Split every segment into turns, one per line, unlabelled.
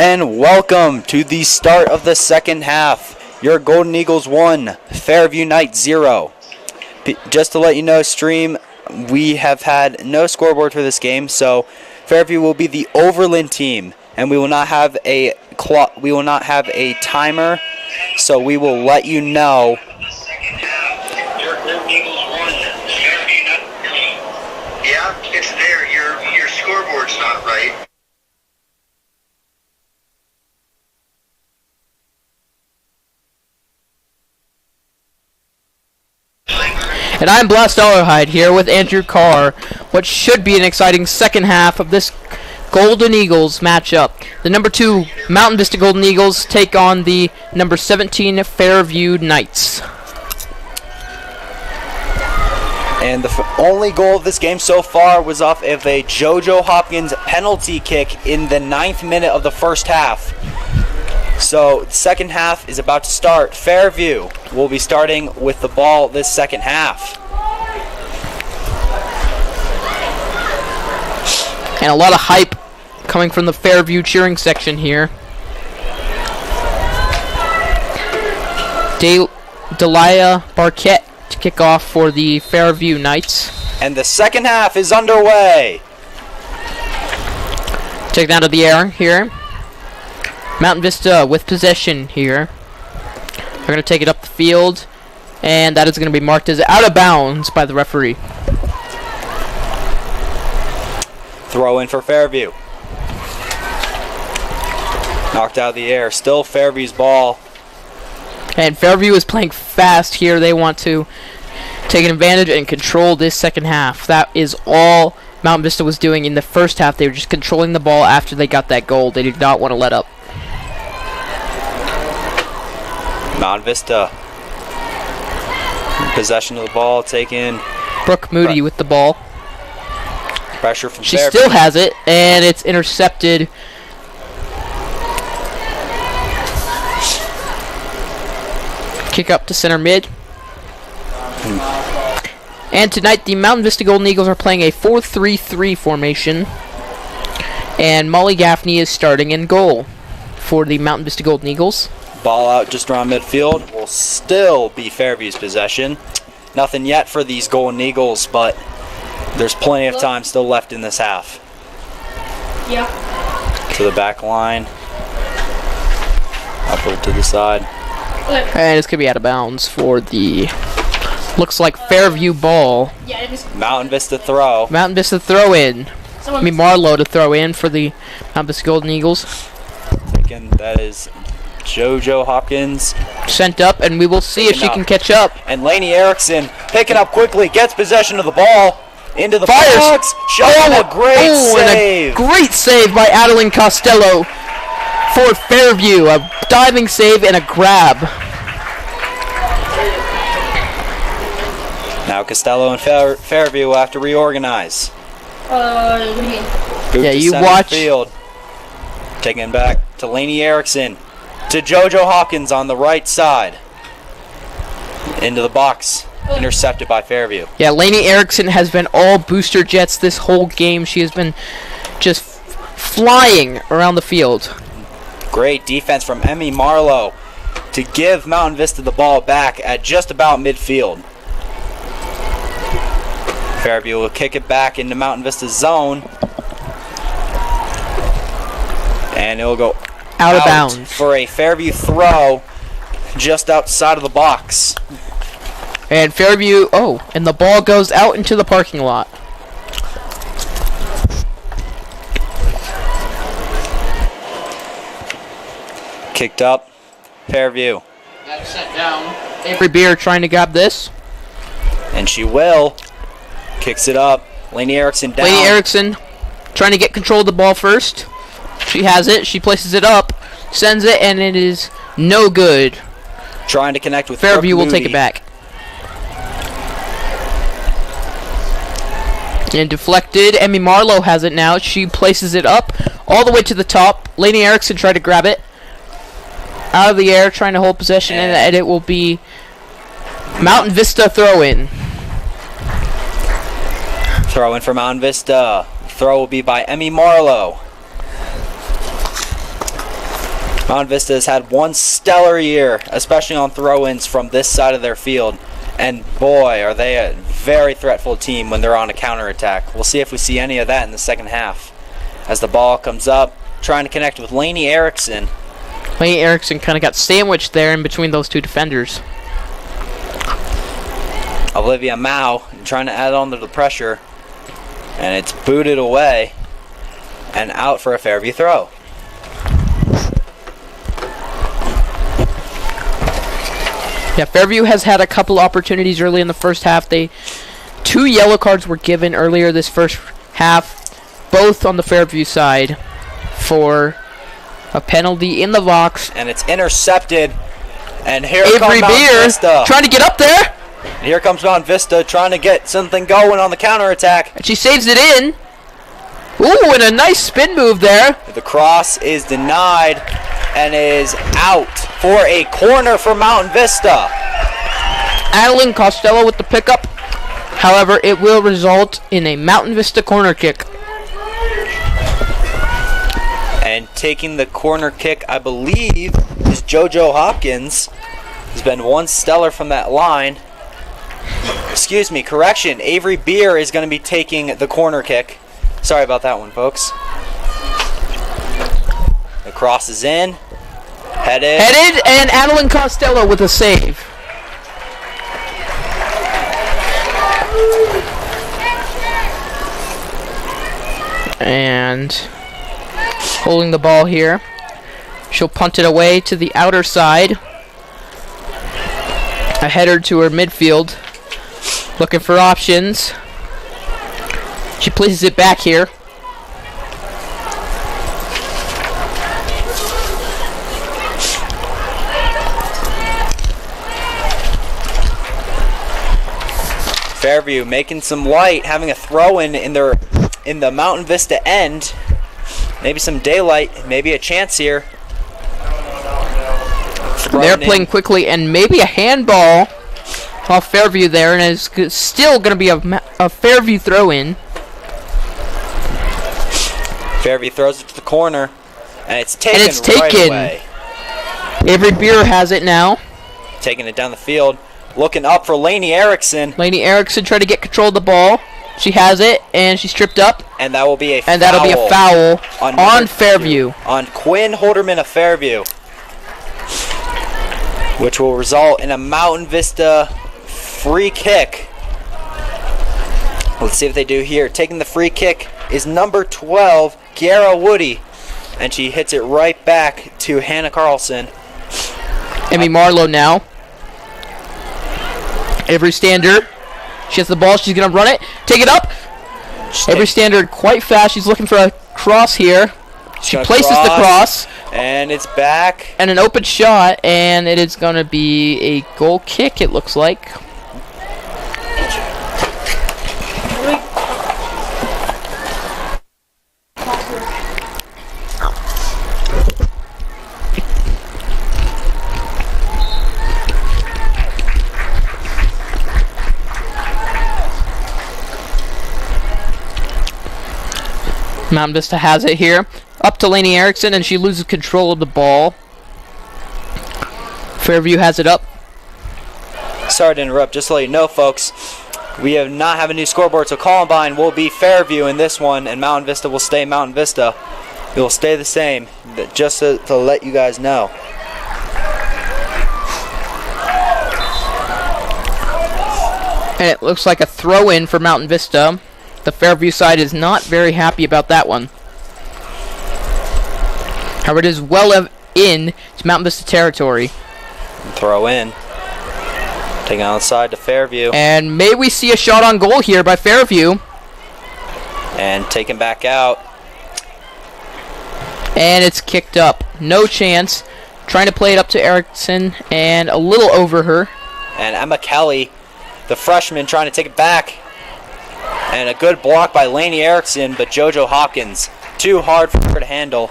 and welcome to the start of the second half. Your Golden Eagles 1, Fairview Knights 0. Just to let you know, stream, we have had no scoreboard for this game, so Fairview will be the Overland team, and we will not have a timer, so we will let you know.
Your Golden Eagles 1, Fairview Knights 0. Yeah, it's there. Your scoreboard's not right.
And I'm Blast Dollarhide here with Andrew Carr. What should be an exciting second half of this Golden Eagles matchup. The number 2 Mountain Vista Golden Eagles take on the number 17 Fairview Knights.
And the only goal of this game so far was off of a JoJo Hopkins penalty kick in the 9th minute of the first half. So the second half is about to start. Fairview will be starting with the ball this second half.
And a lot of hype coming from the Fairview cheering section here. Delia Barquette to kick off for the Fairview Knights.
And the second half is underway.
Take it out of the air here. Mountain Vista with possession here. They're going to take it up the field, and that is going to be marked as out of bounds by the referee.
Throw in for Fairview. Knocked out of the air. Still Fairview's ball.
And Fairview is playing fast here. They want to take advantage and control this second half. That is all Mountain Vista was doing in the first half. They were just controlling the ball after they got that goal. They did not want to let up.
Mountain Vista. Possession of the ball taken.
Brooke Moody with the ball.
Pressure from
She
Fairview.
still has it, and it's intercepted. Kick up to center mid. And tonight, the Mountain Vista Golden Eagles are playing a 4-3-3 formation. And Molly Gaffney is starting in goal for the Mountain Vista Golden Eagles.
Ball out just around midfield. Will still be Fairview's possession. Nothing yet for these Golden Eagles, but there's plenty of time still left in this half.
Yeah.
To the back line. Upward to the side.
And it's going to be out of bounds for the, looks like Fairview ball.
Yeah, it is.
Mountain Vista throw.
Mountain Vista throw in. Marlowe to throw in for the Mountain Vista Golden Eagles.
Taken, that is JoJo Hopkins.
Sent up, and we will see if she can catch up.
And Lainey Erickson picking up quickly, gets possession of the ball. Into the
Fires.
box. Showing a great save.
And a great save by Adeline Costello for Fairview. A diving save and a grab.
Now Costello and Fairview will have to reorganize.
What do you mean?
Boot
Yeah,
to
you
center
watch.
Field. Taking it back to Lainey Erickson. To JoJo Hopkins on the right side. Into the box. Intercepted by Fairview.
Yeah, Lainey Erickson has been all booster jets this whole game. She has been just flying around the field.
Great defense from Emmy Marlowe to give Mountain Vista the ball back at just about midfield. Fairview will kick it back into Mountain Vista's zone. And it will go
out of bounds
for a Fairview throw just outside of the box.
And Fairview, and the ball goes out into the parking lot.
Kicked up, Fairview.
That's set down. Avery Beer trying to grab this.
And she will. Kicks it up. Lainey Erickson down.
Lainey Erickson trying to get control of the ball first. She has it. She places it up, sends it, and it is no good.
Trying to connect with
Fairview will
Brooke
take it
Moody.
back. And deflected. Emmy Marlowe has it now. She places it up all the way to the top. Lainey Erickson tried to grab it out of the air, trying to hold possession, and it will be Mountain Vista throw-in.
Throw in for Mountain Vista. Throw will be by Emmy Marlowe. Mountain Vista has had one stellar year, especially on throw-ins from this side of their field. And boy, are they a very threatful team when they're on a counterattack. We'll see if we see any of that in the second half. As the ball comes up, trying to connect with Lainey Erickson.
Lainey Erickson kind of got sandwiched there in between those two defenders.
Olivia Mao trying to add on to the pressure. And it's booted away and out for a Fairview throw.
Yeah, Fairview has had a couple opportunities early in the first half. 2 yellow cards were given earlier this first half, both on the Fairview side, for a penalty in the box.
And it's intercepted. And here
Avery
comes Mountain
Beer
Vista.
trying to get up there.
And here comes Mountain Vista trying to get something going on the counterattack.
And she saves it in. Ooh, and a nice spin move there.
The cross is denied and is out for a corner for Mountain Vista.
Adeline Costello with the pickup. However, it will result in a Mountain Vista corner kick.
And taking the corner kick, I believe, is JoJo Hopkins. He's been one stellar from that line. Excuse me, correction. Avery Beer is going to be taking the corner kick. Sorry about that one, folks. The cross is in. Headed.
And Adeline Costello with a save. And holding the ball here. She'll punt it away to the outer side. A header to her midfield. Looking for options. She places it back here.
Fairview making some light, having a throw-in in the Mountain Vista end. Maybe some daylight, maybe a chance here.
They're playing quickly, and maybe a handball off Fairview there, and it's still going to be a Fairview throw-in.
Fairview throws it to the corner, and it's taken right away.
Avery Beer has it now.
Taking it down the field. Looking up for Lainey Erickson.
Lainey Erickson trying to get control of the ball. She has it, and she's tripped up.
And that will be a foul.
And that'll be a foul on Fairview.
On Quinn Holderman of Fairview. Which will result in a Mountain Vista free kick. Let's see what they do here. Taking the free kick is number 12, Kiara Woody. And she hits it right back to Hannah Carlson.
Emmy Marlowe now. Avery Standard. She has the ball. She's going to run it. Take it up. Avery Standard quite fast. She's looking for a cross here. She places the cross.
And it's back.
And an open shot. And it is going to be a goal kick, it looks like. Mountain Vista has it here. Up to Lainey Erickson, and she loses control of the ball. Fairview has it up.
Sorry to interrupt. Just to let you know, folks, we have not have a new scoreboard, so Columbine will be Fairview in this one, and Mountain Vista will stay Mountain Vista. It will stay the same, just to let you guys know.
And it looks like a throw-in for Mountain Vista. The Fairview side is not very happy about that one. However, it is well in to Mountain Vista territory.
Throw in. Taking on the side to Fairview.
And may we see a shot on goal here by Fairview.
And taken back out.
And it's kicked up. No chance. Trying to play it up to Erickson and a little over her.
And Emma Kelly, the freshman, trying to take it back. And a good block by Lainey Erickson, but JoJo Hopkins too hard for her to handle.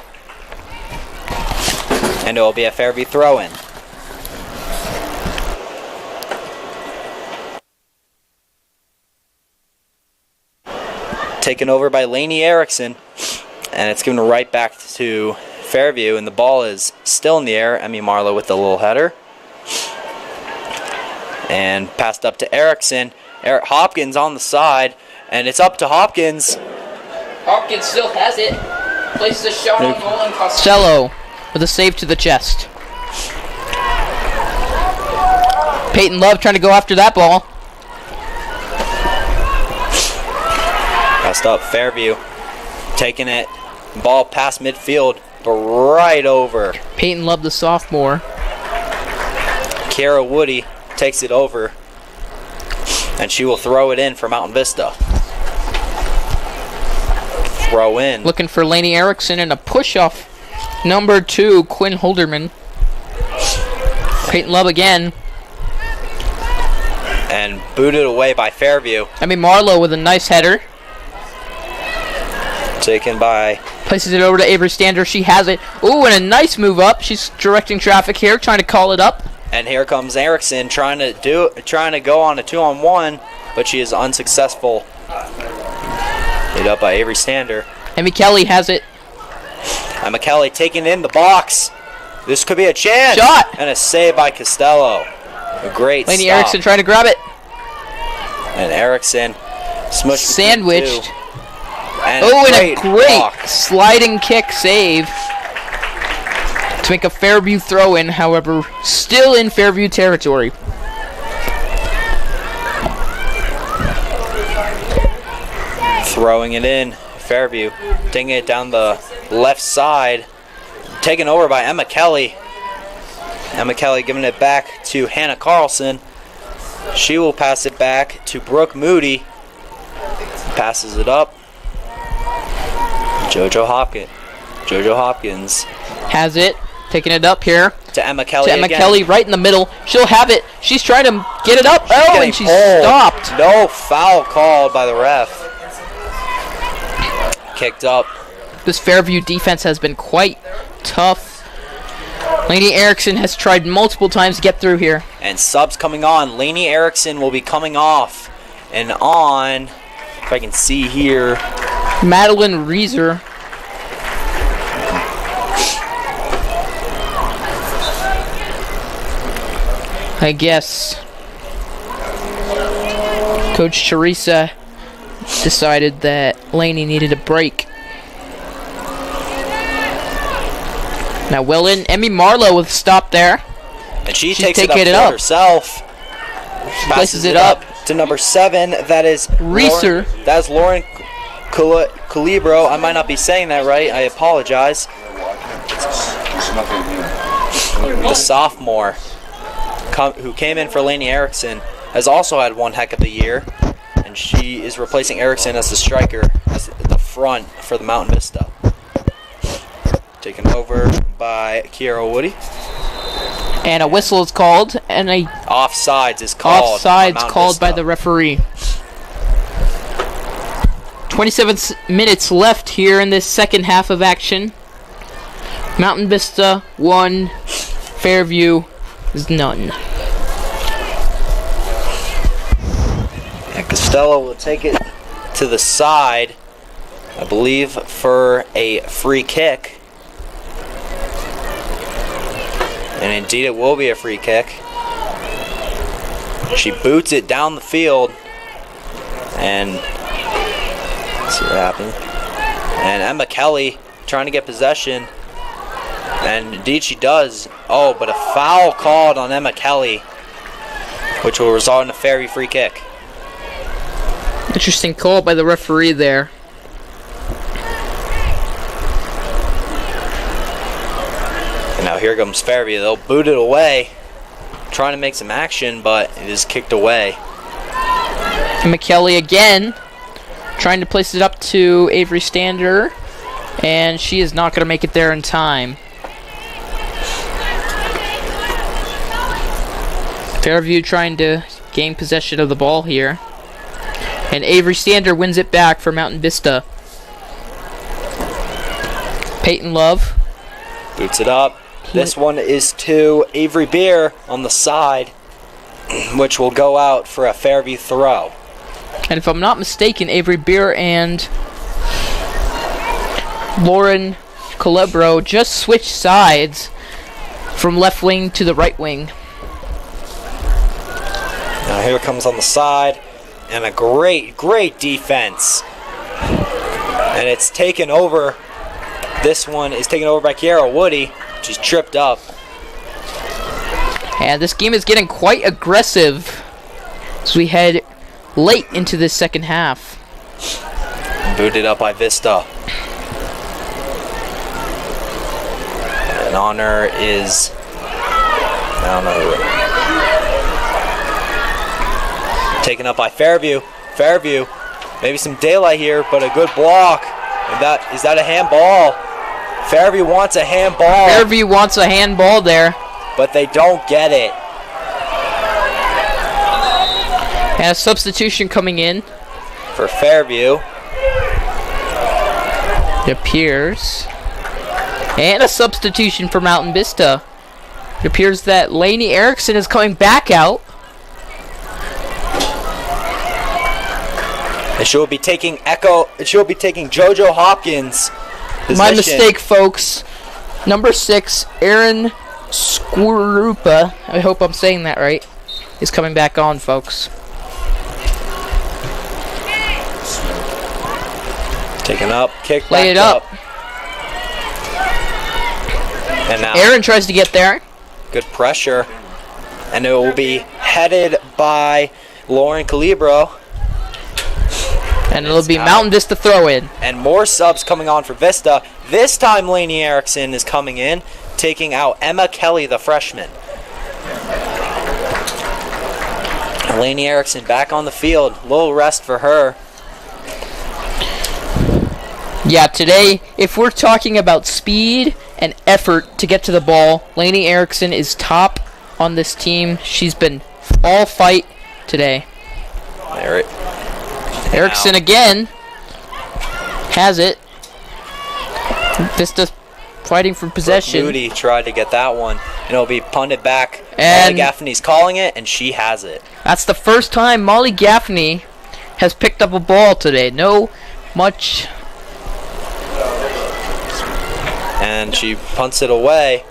And it will be a Fairview throw-in. Taken over by Lainey Erickson. And it's given right back to Fairview, and the ball is still in the air. Emmy Marlowe with the little header. And passed up to Erickson. Eric Hopkins on the side, and it's up to Hopkins.
Hopkins still has it. Places a shot on goal, and Costello with a save to the chest. Peyton Love trying to go after that ball.
Passed up Fairview, taking it. Ball past midfield, but right over.
Peyton Love, the sophomore.
Kiara Woody takes it over, and she will throw it in for Mountain Vista. Throw in.
Looking for Lainey Erickson and a push off number 2, Quinn Holderman. Peyton Love again.
And booted away by Fairview.
Emmy Marlowe with a nice header.
Taken by.
Places it over to Avery Stander. She has it. Ooh, and a nice move up. She's directing traffic here, trying to call it up.
And here comes Erickson trying to go on a 2-on-1, but she is unsuccessful. Hit up by Avery Stander.
Emmy Kelly has it.
Emma Kelly taking in the box. This could be a chance.
Shot!
And a save by Costello. A great
Lainey
stop.
Erickson trying to grab it.
And Erickson smushed
Sandwiched.
And
Oh, and a great
block.
sliding kick save to make a Fairview throw-in, however, still in Fairview territory.
Throwing it in. Fairview taking it down the left side. Taken over by Emma Kelly. Emma Kelly giving it back to Hannah Carlson. She will pass it back to Brooke Moody. Passes it up. JoJo Hopkins
Has it. Taking it up here.
to Emma Kelly
To Emma
again.
Kelly right in the middle. She'll have it. She's trying to get it up. Oh,
Getting
and she's
pulled.
stopped.
No foul called by the ref. Kicked up.
This Fairview defense has been quite tough. Lainey Erickson has tried multiple times to get through here.
And subs coming on. Lainey Erickson will be coming off. And on, if I can see here,
Madeline Reeser. I guess Coach Teresa decided that Lainey needed a break. Now Willen, Emmy Marlowe with a stop there.
and she
She's
takes it
taking it
up
up.
for herself.
Places it up.
to number 7. That is
Reeser.
That's Lauren Calibro. I might not be saying that right. I apologize. The sophomore who came in for Lainey Erickson has also had one heck of a year, and she is replacing Erickson as the striker, as the front for the Mountain Vista. Taken over by Kiara Woody.
And a whistle is called, and a
Offsides is called. on
offsides
Mountain
called by
Vista.
the referee. 27 minutes left here in this second half of action. Mountain Vista 1, Fairview is none.
And Costello will take it to the side, I believe, for a free kick. And indeed it will be a free kick. She boots it down the field. And let's see what happened. And Emma Kelly trying to get possession. And indeed she does. Oh, but a foul called on Emma Kelly, which will result in a Fairview free kick.
Interesting call by the referee there.
And now here comes Fairview. They'll boot it away, trying to make some action, but it is kicked away.
And McKelly again, trying to place it up to Avery Stander, and she is not going to make it there in time. Fairview trying to gain possession of the ball here. And Avery Stander wins it back for Mountain Vista. Peyton Love.
Boots it up. This one is to Avery Beer on the side, which will go out for a Fairview throw.
And if I'm not mistaken, Avery Beer and Lauren Calibro just switched sides from left wing to the right wing.
Now here it comes on the side, and a great defense. And it's taken over. This one is taken over by Kiara Woody. She's tripped up.
And this game is getting quite aggressive as we head late into the second half.
Booted up by Vista. And Honor is... I don't know who. Taken up by Fairview. Fairview. Maybe some daylight here, but a good block. And is that a handball? Fairview wants a handball.
Fairview wants a handball there.
But they don't get it.
And a substitution coming in.
For Fairview.
It appears. And a substitution for Mountain Vista. It appears that Lainey Erickson is coming back out.
And she'll be taking JoJo Hopkins' position.
My mistake, folks. Number 6, Aaron Squarupa, I hope I'm saying that right, is coming back on, folks.
Taken up, kick
Lay
back
it up.
And now
Aaron tries to get there.
good pressure. And it will be headed by Lauren Calibro.
And it'll be
out.
Mountain Vista throw in.
And more subs coming on for Vista. This time Lainey Erickson is coming in, taking out Emma Kelly, the freshman. Lainey Erickson back on the field. Little rest for her.
Yeah, today, if we're talking about speed and effort to get to the ball, Lainey Erickson is top on this team. She's been all fight today. Erickson again has it. Vista fighting for possession.
Moody tried to get that one, and it'll be punted back.
And
Molly Gaffney's calling it, and she has it.
That's the first time Molly Gaffney has picked up a ball today. No much.
And she punts it away.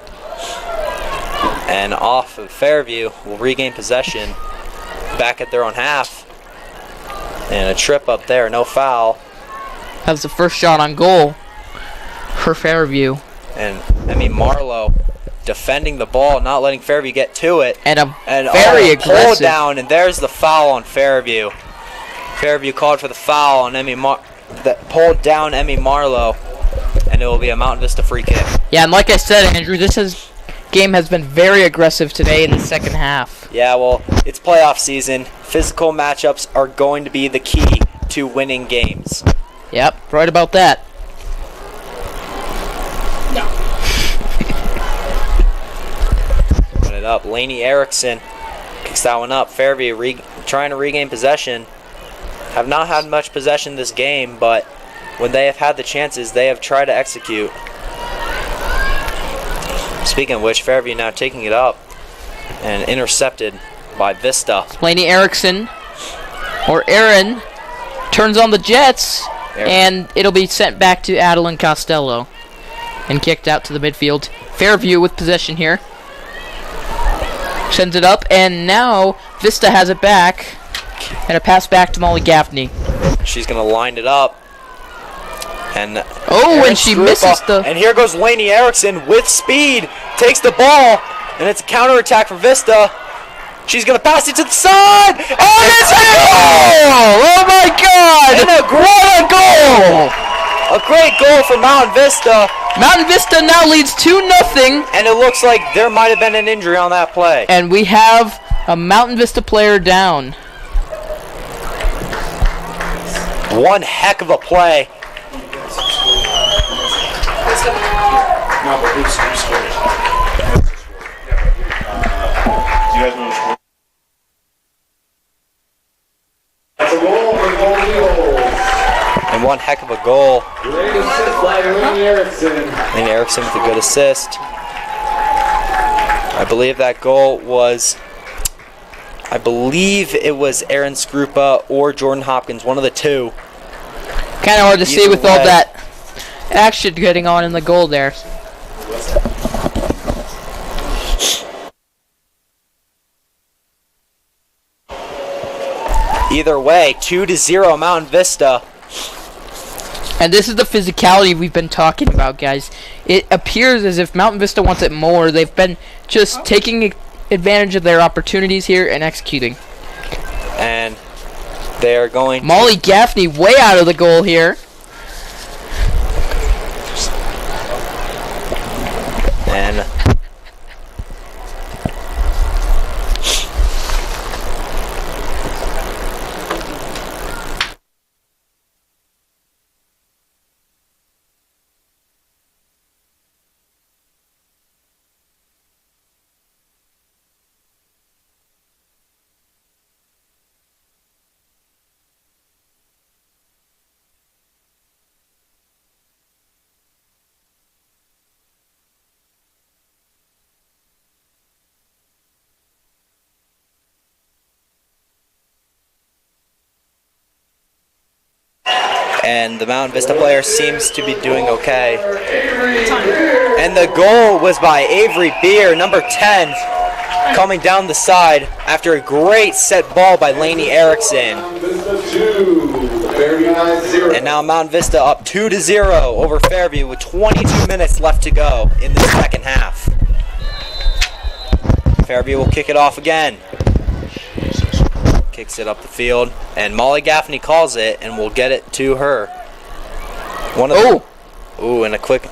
And off of Fairview will regain possession back at their own half. And a trip up there, no foul.
That was the first shot on goal for Fairview.
And Marlowe defending the ball, not letting Fairview get to it.
And very
pull
aggressive.
down, and there's the foul on Fairview. Fairview called for the foul on that pulled down Emmy Marlowe, and it will be a Mountain Vista free kick.
Yeah, and like I said, Andrew, game has been very aggressive today in the second half.
Yeah, well, it's playoff season. Physical matchups are going to be the key to winning games.
Yep, right about that.
Put it up. Lainey Erickson kicks that one up. Fairview trying to regain possession. Have not had much possession this game, but when they have had the chances, they have tried to execute. Speaking of which, Fairview now taking it up and intercepted by Vista.
Lainey Erickson, or Aaron, turns on the Jets, and it'll be sent back to Adeline Costello and kicked out to the midfield. Fairview with possession here. Sends it up, and now Vista has it back, and a pass back to Molly Gaffney.
She's going to line it up. And
and she misses the...
And here goes Lainey Erickson with speed. Takes the ball, and it's a counterattack for Vista. She's going to pass it to the side. Oh, it's a goal! Oh, my God! And a great goal! A great goal for Mountain Vista.
Mountain Vista now leads 2-0.
And it looks like there might have been an injury on that play.
And we have a Mountain Vista player down.
One heck of a play. And one heck of a goal. Lainey Erickson with a good assist. I believe that goal was... I believe it was Aaron Skrupa or Jordan Hopkins, one of the two.
Kind of hard to see with all that action getting on in the goal there.
Either way, 2-0 Mountain Vista.
And this is the physicality we've been talking about, guys. It appears as if Mountain Vista wants it more. They've been just taking advantage of their opportunities here and executing.
And they are going
Molly Gaffney way out of the goal here.
and the Mountain Vista player seems to be doing okay. And the goal was by Avery Beer, number 10, coming down the side after a great set ball by Lainey Erickson. And now Mountain Vista up 2-0 over Fairview with 22 minutes left to go in the second half. Fairview will kick it off again. Kicks it up the field, and Molly Gaffney calls it, and we'll get it to her. And a quick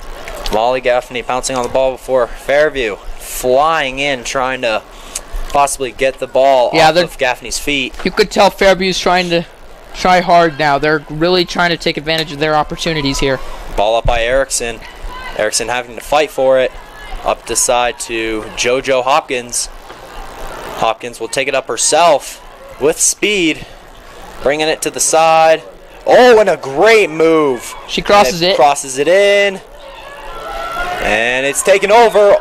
Molly Gaffney pouncing on the ball before Fairview flying in, trying to possibly get the ball off of Gaffney's feet.
You could tell Fairview's trying hard now. They're really trying to take advantage of their opportunities here.
Ball up by Erickson. Erickson having to fight for it. Up the side to JoJo Hopkins. Hopkins will take it up herself with speed, bringing it to the side. Oh, and a great move.
She crosses it.
Crosses it in. And it's taken over.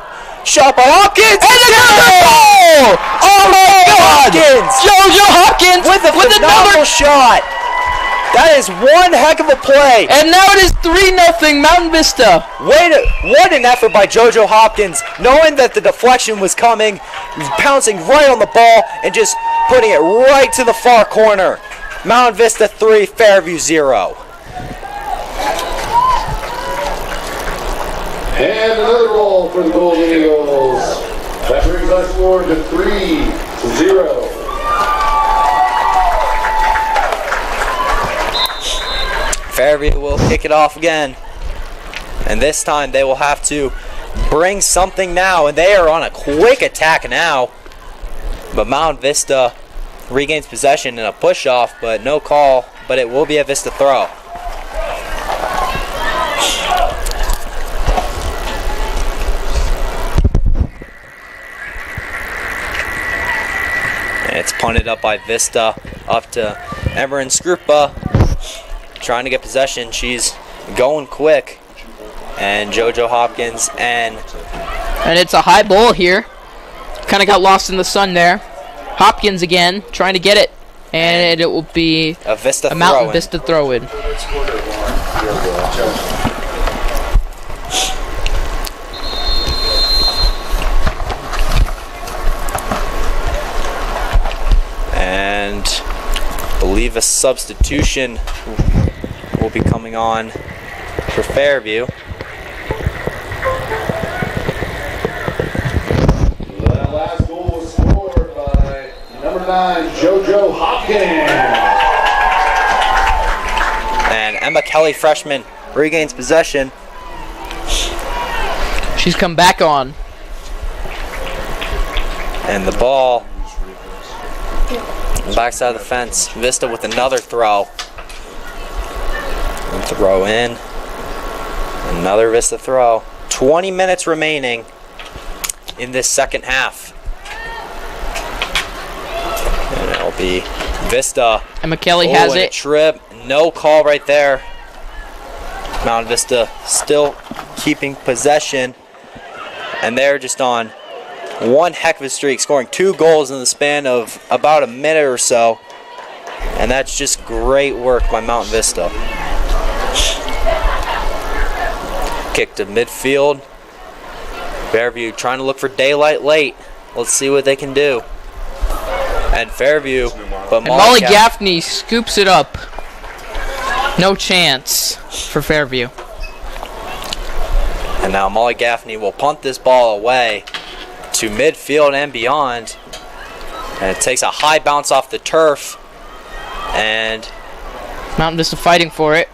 Shot by Hopkins. And another goal! Oh my God!
JoJo Hopkins
with another shot. That is one heck of a play.
And now it is 3-0 Mountain Vista.
What an effort by JoJo Hopkins, knowing that the deflection was coming, pouncing right on the ball and just putting it right to the far corner. Mountain Vista 3, Fairview 0.
And another goal for the Golden Eagles. That brings our score to 3-0.
Fairview will kick it off again. And this time they will have to bring something now, and they are on a quick attack now. But Mountain Vista regains possession in a push-off, but no call, but it will be a Vista throw. And it's punted up by Vista, up to Emerin Skrupa, trying to get possession. She's going quick. And JoJo Hopkins and
it's a high ball here. Kind of got lost in the sun there. Hopkins again, trying to get it. And it will be
a
Mountain Vista throw-in.
And I believe a substitution will be coming on for Fairview.
That last goal was scored by number 9, JoJo Hopkins.
And Emma Kelly, freshman, regains possession.
She's come back on.
And the ball backside of the fence. Vista with another throw. And throw in. Another Vista throw. 20 minutes remaining in this second half. And it'll be Vista.
And McKelly has
and
it.
A trip. No call right there. Mountain Vista still keeping possession. And they're just on one heck of a streak, scoring 2 goals in the span of about a minute or so. And that's just great work by Mountain Vista. Kick to midfield. Fairview trying to look for daylight late. Let's see what they can do. And Fairview, but
Molly Gaffney scoops it up. No chance for Fairview.
And now Molly Gaffney will punt this ball away to midfield and beyond. And it takes a high bounce off the turf. And
Mountain Vista fighting for it.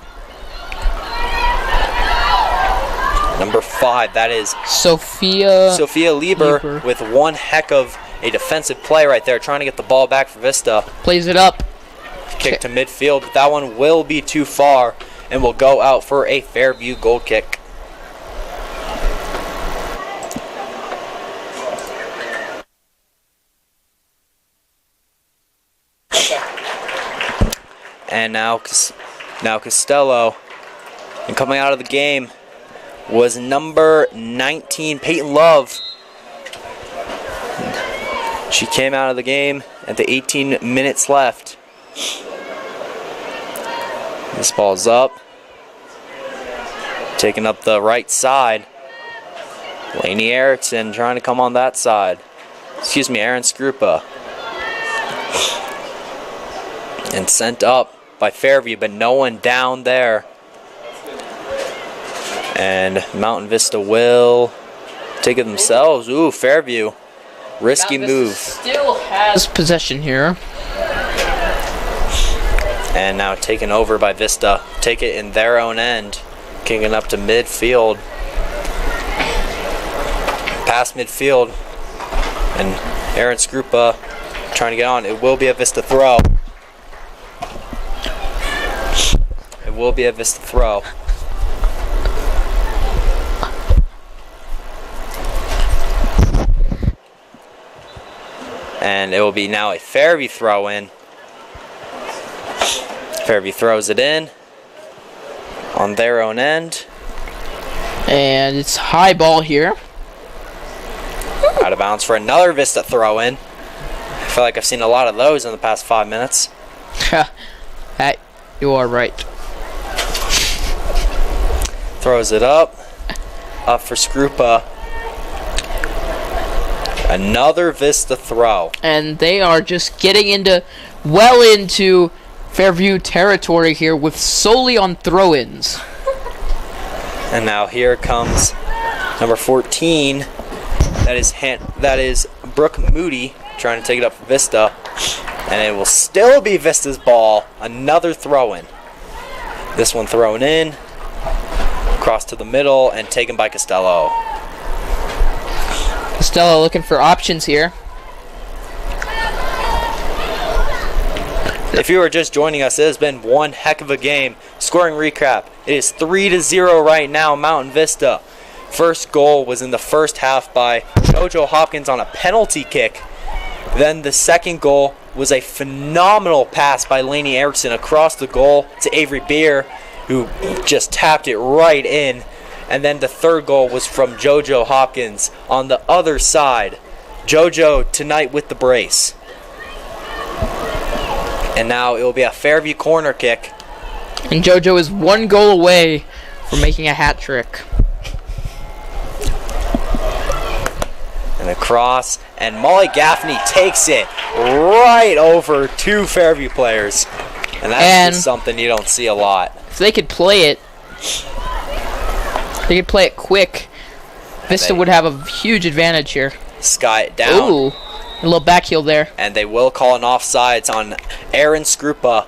number 5, that is
Sophia
Lieber with one heck of a defensive play right there, trying to get the ball back for Vista.
Plays it up.
Kick to midfield, but that one will be too far and will go out for a Fairview goal kick. And now Costello, and coming out of the game was number 19, Peyton Love. She came out of the game at the 18 minutes left. This ball's up. Taking up the right side. Lainey Erickson trying to come on that side. Excuse me, Aaron Skrupa. And sent up by Fairview, but no one down there. And Mountain Vista will take it themselves. Ooh, Fairview. Risky move.
Still has possession here.
And now taken over by Vista. Take it in their own end. Kicking up to midfield. Past midfield. And Aaron Skrupa trying to get on. It will be a Vista throw. It will be a Vista throw. And it will be now a Fairview throw in. Fairview throws it in on their own end.
And it's high ball here.
Out of bounds for another Vista throw in. I feel like I've seen a lot of those in the past 5 minutes.
You are right.
Throws it up. Up for Skrupa. Another Vista throw.
And they are just getting well into Fairview territory here with solely on throw-ins.
And now here comes number 14. That is Brooke Moody trying to take it up for Vista. And it will still be Vista's ball. Another throw-in. This one thrown in. Cross to the middle and taken by Costello.
Costello looking for options here.
If you are just joining us, it has been one heck of a game. Scoring recap. It is 3-0 right now, Mountain Vista. First goal was in the first half by JoJo Hopkins on a penalty kick. Then the second goal was a phenomenal pass by Lainey Erickson across the goal to Avery Beer, who just tapped it right in. And then the third goal was from JoJo Hopkins on the other side. JoJo tonight with the brace. And now it will be a Fairview corner kick.
And JoJo is one goal away from making a hat trick.
And across, and Molly Gaffney takes it right over two Fairview players. And that's just something you don't see a lot.
If they could play it, quick, Vista would have a huge advantage here.
Sky it down.
Ooh, a little back heel there.
And they will call an offsides on Aaron Skrupa.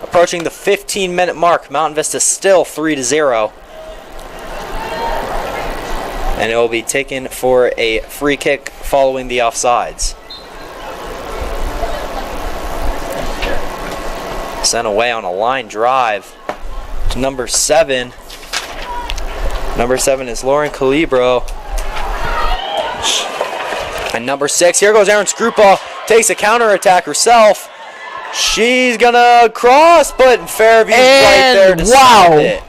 Approaching the 15-minute mark, Mountain Vista still 3-0. And it will be taken for a free kick following the offsides. Sent away on a line drive to number 7. Number 7 is Lauren Calibro. And number 6, here goes Aaron Skrupa. Takes a counterattack herself. She's gonna cross, but Fairview's right there to stop it.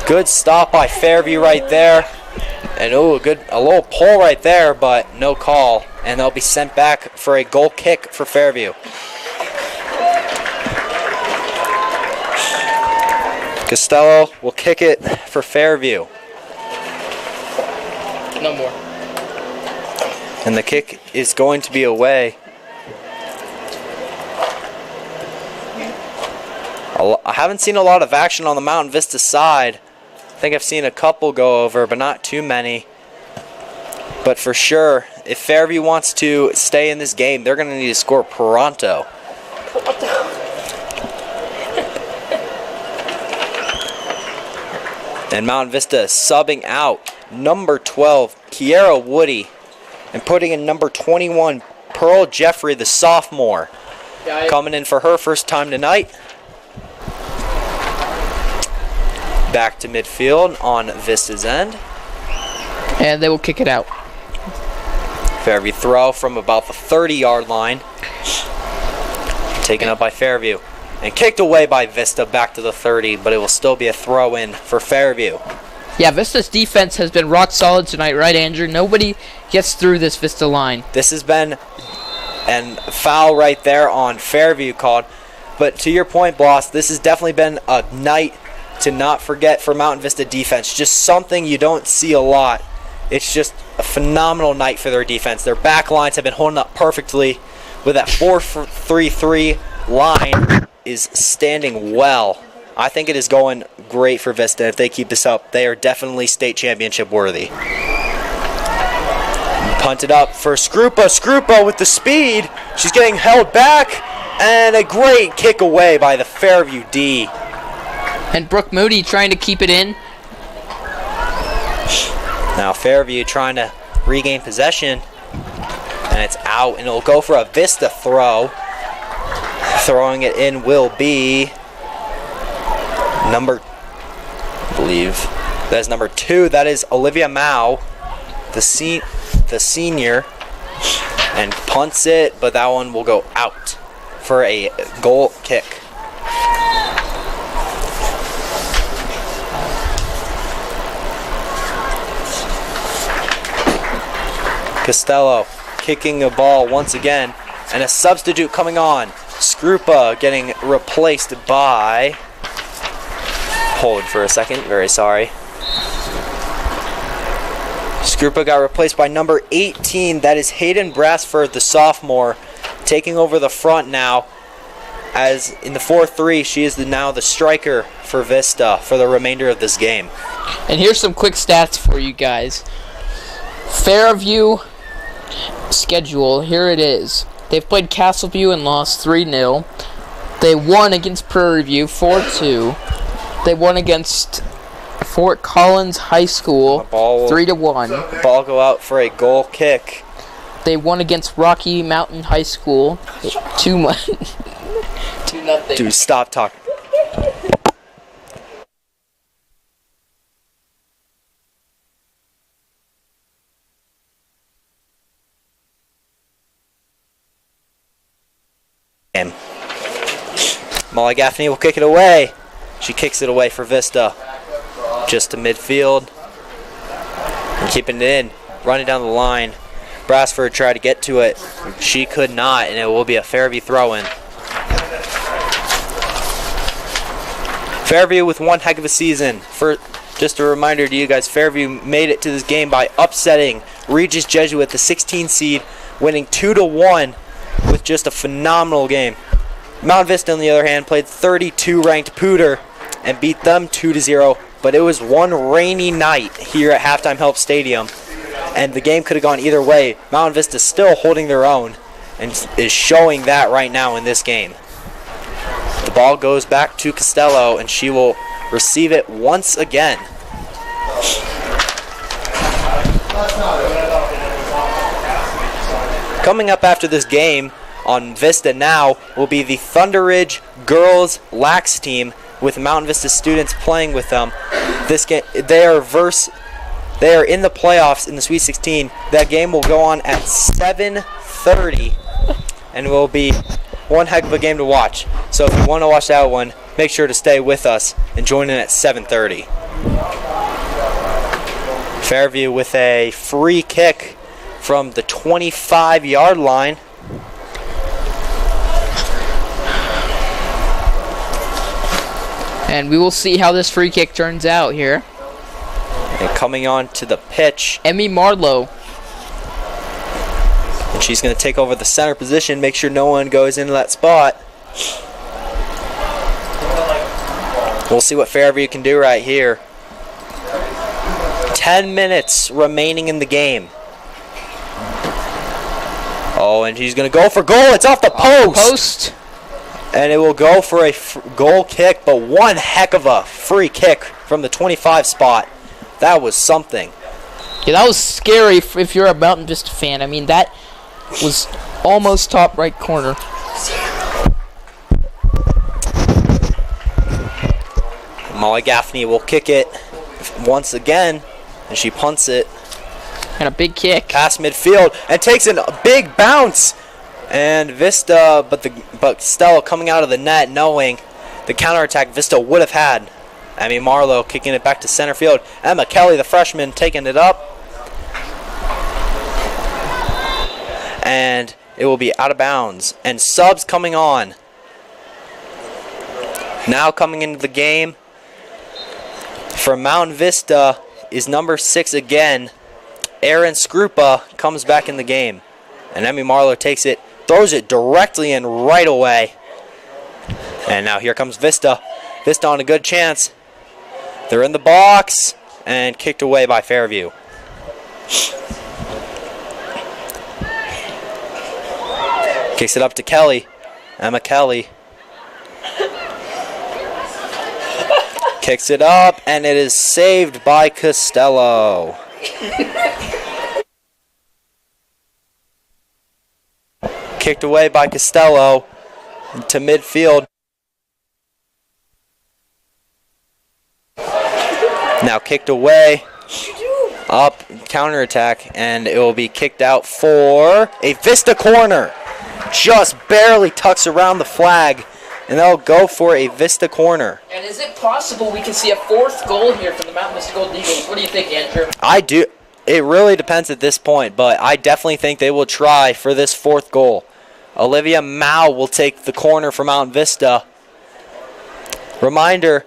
Good stop by Fairview right there. And a little pull right there, but no call. And they'll be sent back for a goal kick for Fairview. Costello will kick it for Fairview.
No more.
And the kick is going to be away. I haven't seen a lot of action on the Mountain Vista side. I think I've seen a couple go over, but not too many. But for sure, if Fairview wants to stay in this game, they're going to need to score pronto. And Mountain Vista is subbing out number 12, Kiera Woody, and putting in number 21, Pearl Jeffrey, the sophomore, coming in for her first time tonight. Back to midfield on Vista's end.
And they will kick it out.
Fairview throw from about the 30-yard line. Taken up by Fairview. And kicked away by Vista back to the 30, but it will still be a throw-in for Fairview.
Yeah, Vista's defense has been rock solid tonight, right, Andrew? Nobody gets through this Vista line.
This has been a foul right there on Fairview called. But to your point, boss, this has definitely been a night to not forget for Mountain Vista defense. Just something you don't see a lot. It's just a phenomenal night for their defense. Their back lines have been holding up perfectly with that 4-3-3 line is standing well. I think it is going great for Vista. If they keep this up, they are definitely state championship worthy. Punted up for Skrupa. Skrupa with the speed. She's getting held back. And a great kick away by the Fairview D.
And Brooke Moody trying to keep it in.
Now Fairview trying to regain possession. And it's out. And it'll go for a Vista throw. Throwing it in will be number, I believe that is number 2. That is Olivia Mao, the senior, and punts it, but that one will go out for a goal kick. Costello kicking the ball once again, and a substitute coming on. Skrupa getting replaced by... Hold for a second, very sorry. Skrupa got replaced by number 18. That is Hayden Brassford, the sophomore, taking over the front now. As in the 4-3, she is now the striker for Vista for the remainder of this game.
And here's some quick stats for you guys. Fairview schedule, here it is. They've played Castleview and lost 3-0. They won against Prairie View 4-2. They won against Fort Collins High School 3-1.
The ball go out for a goal kick.
They won against Rocky Mountain High School 2-0.
Dude, stop talking. Molly Gaffney will kick it away. She kicks it away for Vista. Just to midfield. And keeping it in. Running down the line. Brassford tried to get to it. She could not, and it will be a Fairview throw-in. Fairview with one heck of a season. For just a reminder to you guys, Fairview made it to this game by upsetting Regis Jesuit, the 16 seed, winning 2-1 with just a phenomenal game. Mount Vista, on the other hand, played 32-ranked Pooter and beat them 2-0. But it was one rainy night here at Halftime Help Stadium, and the game could have gone either way. Mount Vista still holding their own and is showing that right now in this game. The ball goes back to Costello, and she will receive it once again. Coming up after this game on Vista now will be the Thunder Ridge Girls Lax team with Mountain Vista students playing with them. This game, they are in the playoffs in the Sweet 16. That game will go on at 7:30 and will be one heck of a game to watch. So if you want to watch that one, make sure to stay with us and join in at 7:30. Fairview with a free kick from the 25-yard line. And
we will see how this free kick turns out here.
And coming on to the pitch.
Emmy Marlowe.
And she's going to take over the center position, make sure no one goes into that spot. We'll see what Fairview can do right here. 10 minutes remaining in the game. Oh, and she's going to go for goal. It's off the post. And it will go for a goal kick, but one heck of a free kick from the 25 spot. That was something.
Yeah, that was scary if you're a Mountain Vista fan. I mean, that was almost top right corner.
Molly Gaffney will kick it once again, and she punts it.
And a big kick.
Past midfield, and takes a big bounce. And Vista, but Stella coming out of the net, knowing the counterattack Vista would have had. Emmy Marlowe kicking it back to center field. Emma Kelly, the freshman, taking it up. And it will be out of bounds. And subs coming on. Now coming into the game for Mountain Vista is number 6 again. Aaron Skrupa comes back in the game. And Emmy Marlowe takes it, throws it directly in right away. And now here comes Vista. Vista on a good chance. They're in the box and kicked away by Fairview. Kicks it up to Kelly. Emma Kelly. Kicks it up, and it is saved by Costello. Kicked away by Costello to midfield. Now kicked away. Up, counterattack, and it will be kicked out for a Vista corner. Just barely tucks around the flag, and they'll go for a Vista corner.
And is it possible we can see a 4th goal here from the Mountain Vista Golden Eagles? What do you think, Andrew?
I do. It really depends at this point, but I definitely think they will try for this 4th goal. Olivia Mao will take the corner for Mountain Vista. Reminder,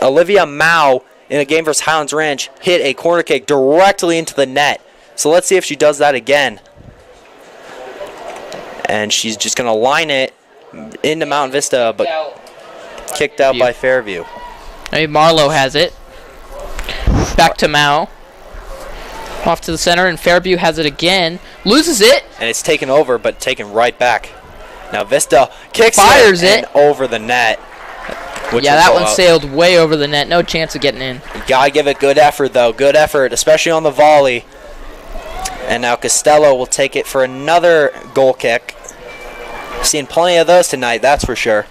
Olivia Mao in a game versus Highlands Ranch hit a corner kick directly into the net. So let's see if she does that again. And she's just going to line it into Mountain Vista, but kicked out by Fairview.
Hey, Marlowe has it. Back to Mao. Off to the center, and Fairview has it again. Loses it.
And it's taken over, but taken right back. Now Vista kicks
Fires
it, and over the net.
Yeah, that one sailed way over the net. No chance of getting in.
You gotta give it good effort, though. Good effort, especially on the volley. And now Costello will take it for another goal kick. Seen plenty of those tonight, that's for sure.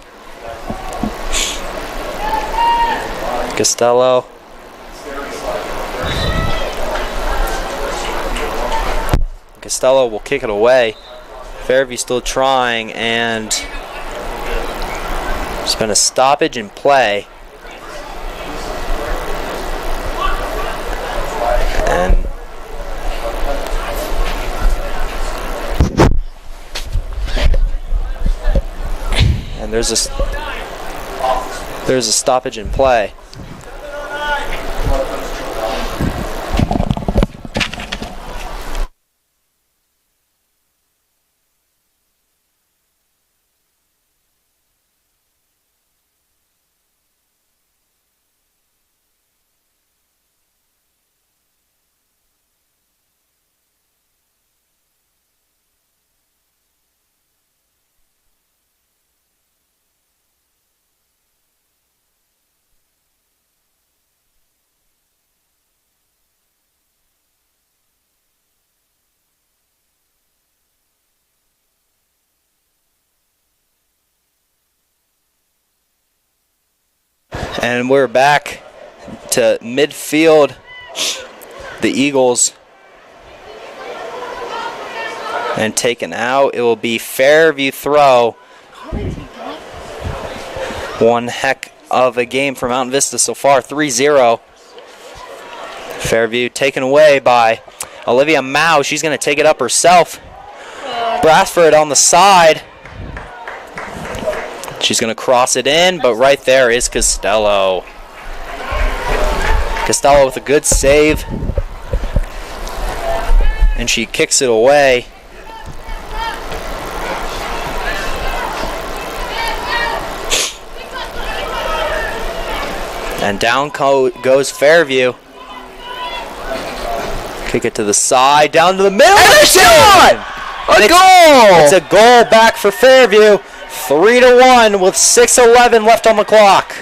Costello. Costello will kick it away. Fairview still trying, and there's been a stoppage in play. And there's a stoppage in play. And we're back to midfield. The Eagles. And taken out. It will be Fairview throw. One heck of a game for Mountain Vista so far. 3-0. Fairview taken away by Olivia Mao. She's going to take it up herself. Brassford on the side. She's going to cross it in, but right there is Costello. Costello with a good save. And she kicks it away. And down goes Fairview. Kick it to the side, down to the middle. And a shot! A goal! It's a goal back for Fairview. 3-1 with 6:11 left on the clock.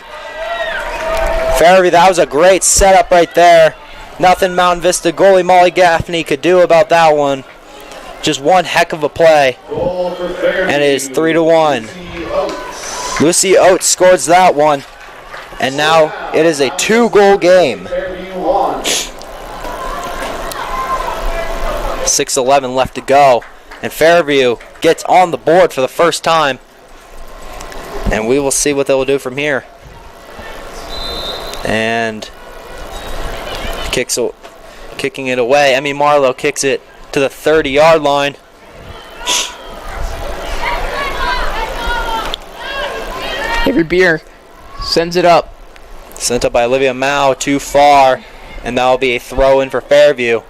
Fairview, that was a great setup right there. Nothing Mountain Vista goalie Molly Gaffney could do about that one. Just one heck of a play. And it is 3-1. Lucy Oates scores that one. And now it is a 2-goal game. 6:11 left to go. And Fairview gets on the board for the first time. And we will see what they will do from here. And kicking it away. Emmy Marlowe kicks it to the 30-yard line.
Avery Beer sends it up.
Sent up by Olivia Mao, too far. And that will be a throw in for Fairview.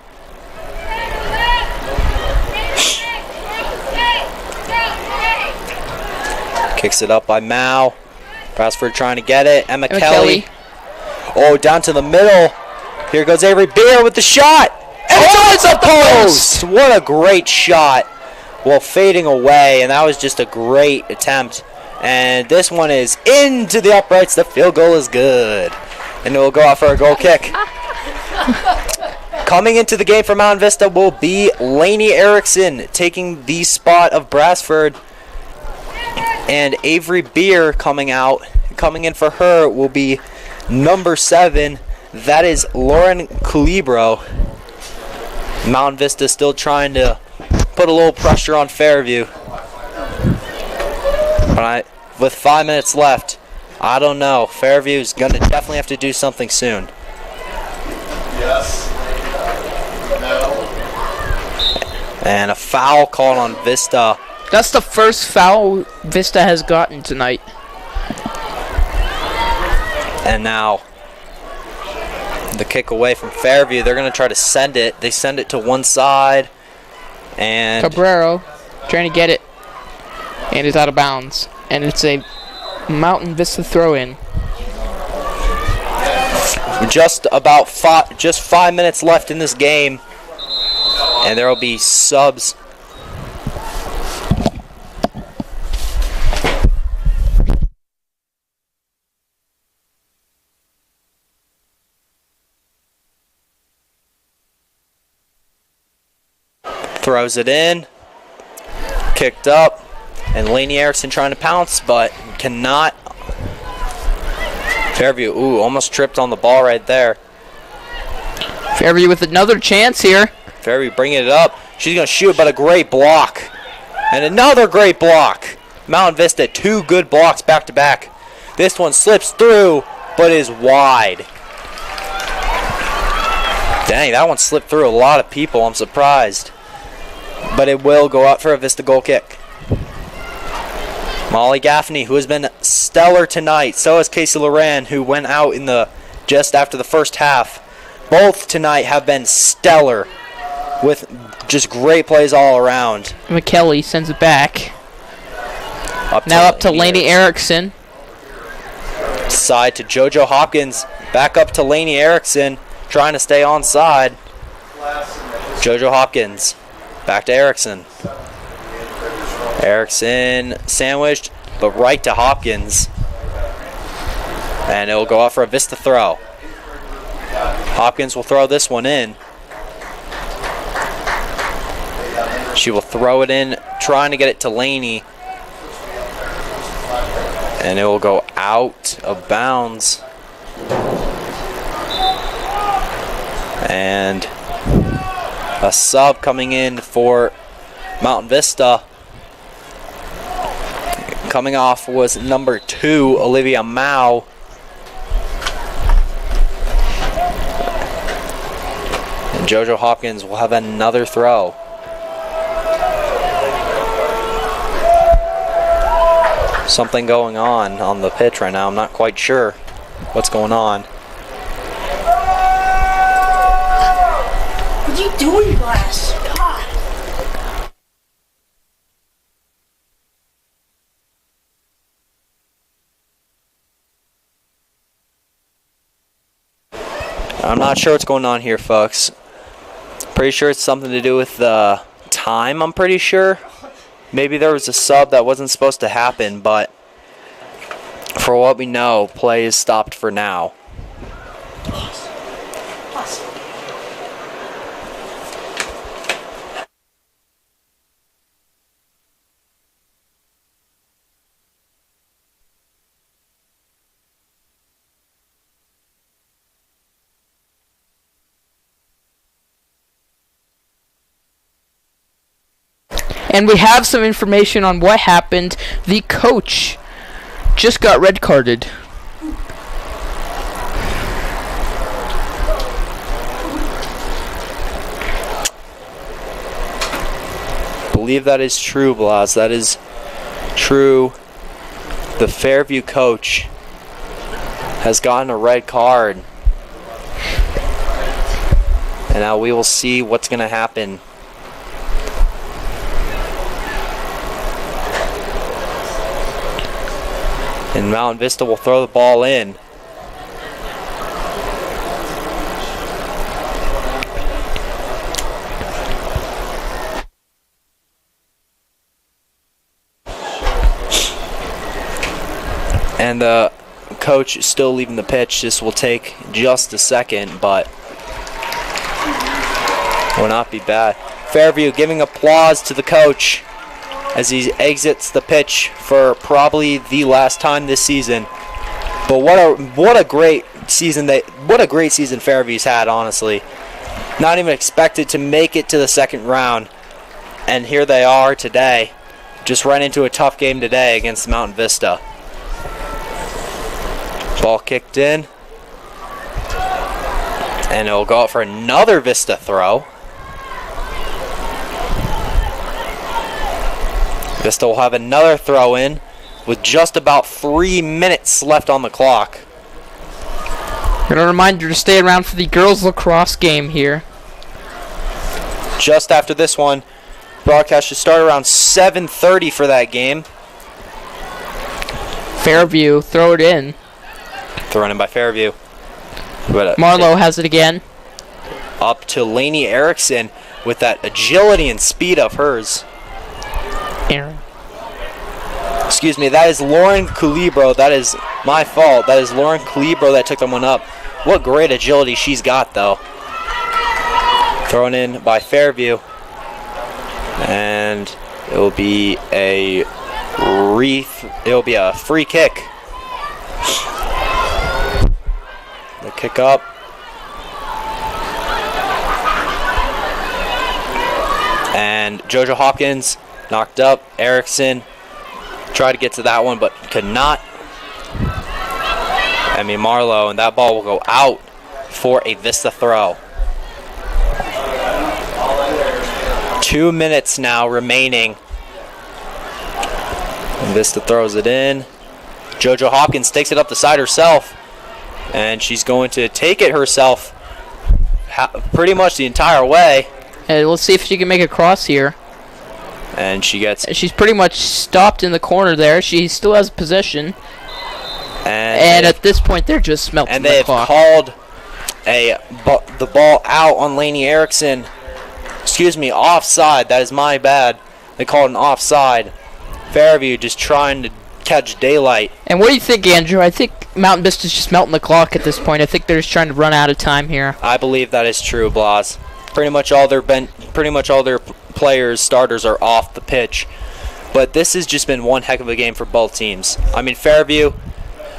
Kicks it up by Mao. Brasford trying to get it. Emma Kelly. Oh, down to the middle. Here goes Avery Beer with the shot. And it's a post! What a great shot. Well, fading away, and that was just a great attempt. And this one is into the uprights. The field goal is good. And it will go out for a goal kick. Coming into the game for Mountain Vista will be Lainey Erickson taking the spot of Brasford. And Avery Beer coming in for her will be number 7. That is Lauren Culibro. Mountain Vista still trying to put a little pressure on Fairview. But with 5 minutes left, I don't know. Fairview's going to definitely have to do something soon.
Yes. No.
And a foul called on Vista.
That's the first foul Vista has gotten tonight.
And now the kick away from Fairview. They're going to try to send it. They send it to one side. And
Cabrero trying to get it. And it's out of bounds. And it's a Mountain Vista throw-in.
Just 5 minutes left in this game. And there will be subs. Throws it in. Kicked up. And Lainey Erickson trying to pounce, but cannot. Fairview, almost tripped on the ball right there.
Fairview with another chance here.
Fairview bringing it up. She's going to shoot, but a great block. And another great block. Mountain Vista, 2 good blocks back to back. This one slips through, but is wide. Dang, that one slipped through a lot of people. I'm surprised. But it will go out for a Vista goal kick. Molly Gaffney, who has been stellar tonight. So has Casey Loran, who went out in just after the first half. Both tonight have been stellar with just great plays all around.
McKelly sends it back. Up to Lainey Erickson.
Side to JoJo Hopkins. Back up to Lainey Erickson. Trying to stay onside. JoJo Hopkins. Back to Erickson. Erickson sandwiched, but right to Hopkins. And it will go out for a Vista throw. Hopkins will throw this one in. She will throw it in, trying to get it to Lainey. And it will go out of bounds. And a sub coming in for Mountain Vista. Coming off was number 2, Olivia Mao. And JoJo Hopkins will have another throw. Something going on the pitch right now. I'm not quite sure what's going on.
What are you doing, Blast? God.
I'm not sure what's going on here, folks. Pretty sure it's something to do with the time, I'm pretty sure. Maybe there was a sub that wasn't supposed to happen, but for what we know, play is stopped for now.
And we have some information on what happened. The coach just got red carded.
Believe that is true, Blas. That is true. The Fairview coach has gotten a red card. And now we will see what's going to happen. And Mountain Vista will throw the ball in. And the coach is still leaving the pitch. This will take just a second, but will not be bad. Fairview giving applause to the coach as he exits the pitch for probably the last time this season. But what a great season Fairview's had, honestly. Not even expected to make it to the second round, and here they are today. Just ran into a tough game today against Mountain Vista. Ball kicked in, and it'll go out for another Vista throw. Vista will have another throw in with just about 3 minutes left on the clock.
And a reminder to stay around for the girls lacrosse game here.
Just after this one, broadcast should start around 7:30 for that game.
Fairview, throw it in.
Thrown in by Fairview.
Marlowe has it again.
Up to Lainey Erickson with that agility and speed of hers.
Aaron.
Excuse me, that is Lauren Culibro. That is my fault. That is Lauren Culibro that took the one up. What great agility she's got, though. Thrown in by Fairview. And it will be a free kick. The kick up. And JoJo Hopkins knocked up. Erickson tried to get to that one, but could not. Emmy Marlowe, and that ball will go out for a Vista throw. 2 minutes now remaining. And Vista throws it in. JoJo Hopkins takes it up the side herself, and she's going to take it herself pretty much the entire way.
Hey, let's see if she can make a cross here.
And she's
pretty much stopped in the corner there. She still has possession. And at this point, they're just smelting the clock.
And they've called the ball out on Lainey Erickson. Excuse me, offside. That is my bad. They called an offside. Fairview just trying to catch daylight.
And what do you think, Andrew? I think Mountain Vista's just melting the clock at this point. I think they're just trying to run out of time here.
I believe that is true, Blas. Pretty much all their players, starters are off the pitch. But this has just been one heck of a game for both teams. I mean, Fairview,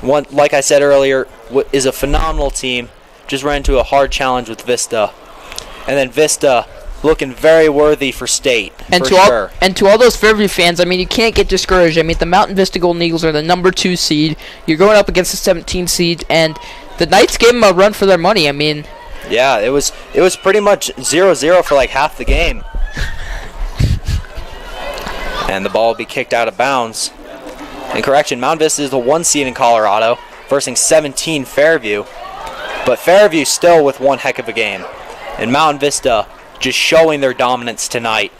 like I said earlier, is a phenomenal team. Just ran into a hard challenge with Vista. And then Vista looking very worthy for state,
and to all those Fairview fans, I mean, you can't get discouraged. I mean, the Mountain Vista Golden Eagles are the number 2 seed. You're going up against the 17 seed, and the Knights gave them a run for their money. I mean,
yeah, it was pretty much 0-0 for like half the game. And the ball will be kicked out of bounds. And correction, Mountain Vista is the 1 seed in Colorado, versus 17 Fairview. But Fairview still with one heck of a game. And Mountain Vista just showing their dominance tonight.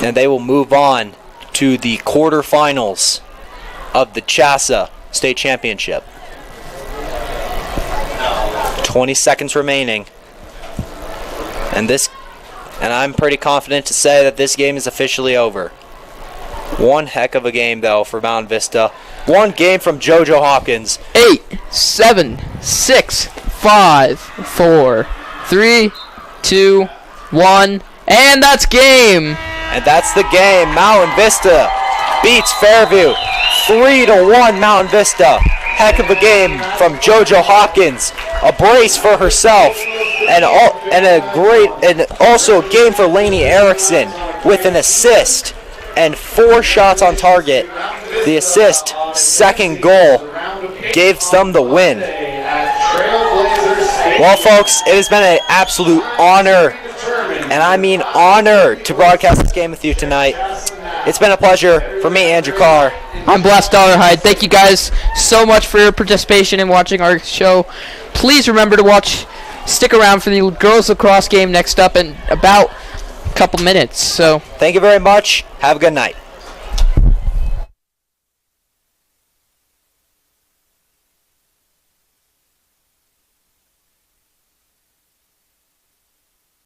And they will move on to the quarterfinals of the CHSAA State Championship. 20 seconds remaining. And I'm pretty confident to say that this game is officially over. One heck of a game, though, for Mount Vista. One game from JoJo Hawkins.
8, 7, 6, 5, 4, 3, 2, 1, and that's game.
And that's the game. Mountain Vista beats Fairview 3-1. Mountain Vista. Heck of a game from JoJo Hawkins. A brace for herself. And also a game for Lainey Erickson with an assist and 4 shots on target. The assist, second goal, gave them the win. Well, folks, it has been an absolute honor, and I mean honor, to broadcast this game with you tonight. It's been a pleasure for me, Andrew Carr.
I'm Blessed Dollarhide. Thank you guys so much for your participation in watching our show. Please remember to stick around for the girls lacrosse game next up in about a couple minutes. So,
thank you very much. Have a good night.